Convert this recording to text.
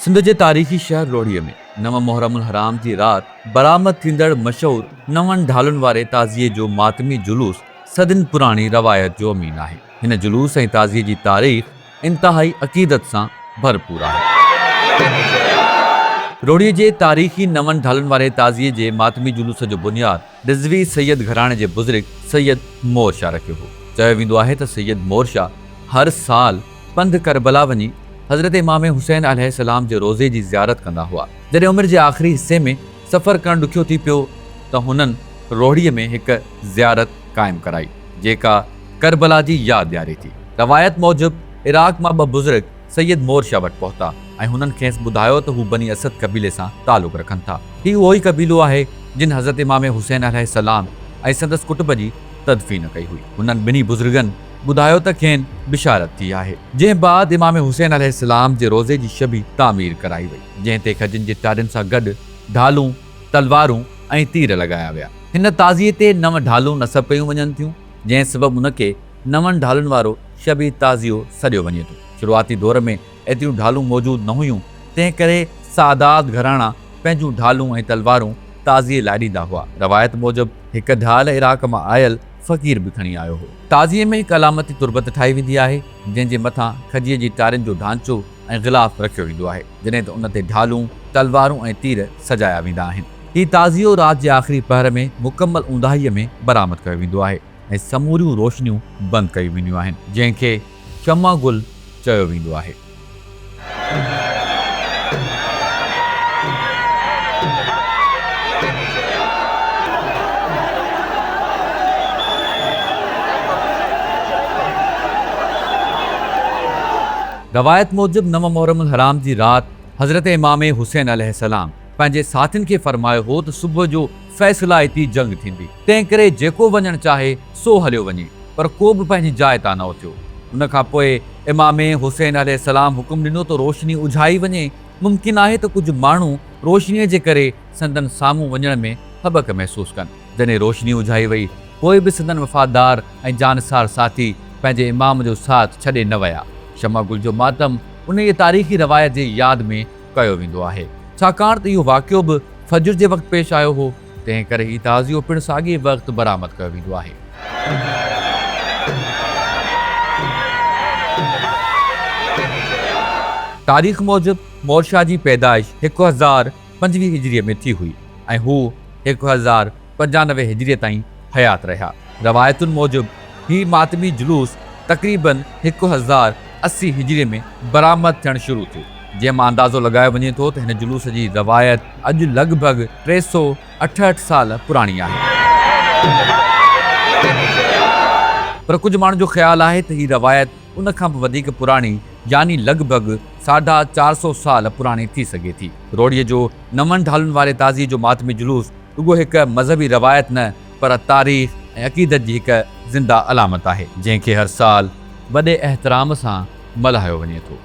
सिंध जे तारीख़ी शहर रोहड़ीअ में 9 मुहर्रमुल हराम जी राति बरामद थींदड़ मशहूर 9 ढालुनि वारे ताज़िये जो मातमी जुलूस सदिन पुराणी रवायत जो अमीन आहे। हिन जुलूस ऐं ताज़िये जी तारीख़ इंतहाई अक़ीदत सां भरपूर आहे। रोहड़ीअ जे तारीख़ी 9 ढालुनि वारे ताज़िये जे मातमी जुलूस जो बुनियाद रिज़वी सैयद घराणे जे बुज़ुर्ग सैयद मोर शाह रखियो हो। चयो वेंदो आहे त सैयद मोर शाह हर साल पंध करबला वञी हज़रत इमाम हुसैन अलैहिस्सलाम जे रोज़े जी ज़ियारत कंदा हुआ। जॾहिं उमिरि जे आख़िरी हिस्से में सफ़र करणु ॾुखियो थी पियो त हुननि रोहड़ीअ में हिकु ज़ियारत क़ाइमु कराई जेका करबला जी यादि ॾियारे थी। रवायत मूजिबि इराक़ मां 2 बुज़ुर्ग सैयद मोर शाह वटि पहुता ऐं हुननि खेसि ॿुधायो त हू बनी असद कबीले सां तालुक़ रखनि था। हीउ उहो ई कबीलो आहे जिन हज़रत इमाम हुसैन अलैहिस्सलाम ऐं संदसि कुटुंब जी तदफ़ीन कई हुई। हुननि ॿिन्ही बुज़ुर्गनि ॿुधायो त खेनि बिशारत थी आहे, जंहिं बाद इमाम हुसैन अलैहिस्सलाम जे रोज़े जी शबी तामीर कराई वई, जंहिं ते खजनि जे तारियुनि सां गॾु ढालूं, तलवारूं ऐं तीर लॻाया विया। हिन ताज़िये ते 9 ढालूं नसब कयूं वञनि थियूं, जंहिं सबबु उनखे 9 ढालुनि वारो शबी ताज़ियो सॾियो वञे थो। शुरूआती दौर में एतिरियूं ढालूं मौजूदु न हुयूं, तंहिं करे सादात घराणा पंहिंजूं ढालूं ऐं तलवारूं ताज़िये लाइ ॾींदा हुआ। रवायत मूजिबि हिकु ढाल इराक़ मां आयल फ़क़ीर बि खणी आयो हो। ताज़िये में हिकु अलामती तुरबत ठाही वेंदी आहे, जंहिंजे मथां खजीअ जी तारियुनि जो ढांचो ऐं ग़िलाफ़ रखियो वेंदो आहे, जॾहिं त उन ते ढालूं, तलवारूं ऐं तीर सजाया वेंदा आहिनि। हीउ ताज़ियो राति जे आख़िरी पहर में मुकमल ऊंदाहीअ में बरामद कयो वेंदो आहे ऐं समूरियूं रोशनियूं बंदि कयूं वेंदियूं आहिनि, जंहिंखे शमा गुल चयो वेंदो आहे। रवायत मूजिबि 9 मुहर्रमुल हराम जी राति हज़रत इमाम हुसैन अलैहिस्सलाम पंहिंजे साथियुनि खे फरमायो हो त सुबुह जो फ़ैसिलाइती जंग थींदी, तंहिं करे जेको वञणु चाहे सो हलियो वञे, पर को बि पंहिंजी जाइ तां न उथियो। उन खां पोइ इमाम हुसैन अलैहिस्सलाम हुकुम ॾिनो त रोशनी उझाई वञे। मुमकिन आहे त कुझु माण्हू रोशनीअ जे करे संदन साम्हूं वञण में हबक महसूसु कनि। जॾहिं रोशनी उझाई वई, पोइ बि संदन वफ़ादार ऐं जानसार साथी पंहिंजे इमाम जो साथ छॾे न विया। शमा गुल जो मातम उन जी तारीख़ी रवायत जे यादि में कयो वेंदो आहे, छाकाणि त इहो वाक़ियो बि फजर जे वक़्तु पेश आयो हो, तंहिं करे हीउ ताज़ियो पिणु साॻिए वक़्तु बरामद कयो वेंदो आहे। तारीख़ मूजिबि मोर शाह जी पैदाइश 1025 हिजरीअ में थी हुई ऐं हू 1095 हिजरीअ ताईं हयात रहिया। रवायतुनि मूजिबि हीउ मातमी जुलूस तक़रीबन 1080 हिजरीअ में बरामद थियणु शुरू थियो, जंहिं मां अंदाज़ो लॻायो वञे थो त हिन जुलूस जी रवायत अॼु लॻभॻि 368 साल पुराणी आहे। पर कुझु माण्हुनि जो ख़्यालु आहे त हीअ रवायत उन खां बि वधीक पुराणी यानी लॻभॻि 450 साल पुराणी थी सघे थी। रोहड़ीअ जो 9 ढालुनि वारे ताज़िये जो मातमी जुलूस रुॻो हिकु मज़हबी रवायत न, पर तारीख़ ऐं अक़ीदत जी हिकु ज़िंदा अलामत आहे, जंहिंखे हर साल वॾे एहतराम सां मल्हायो वञे थो।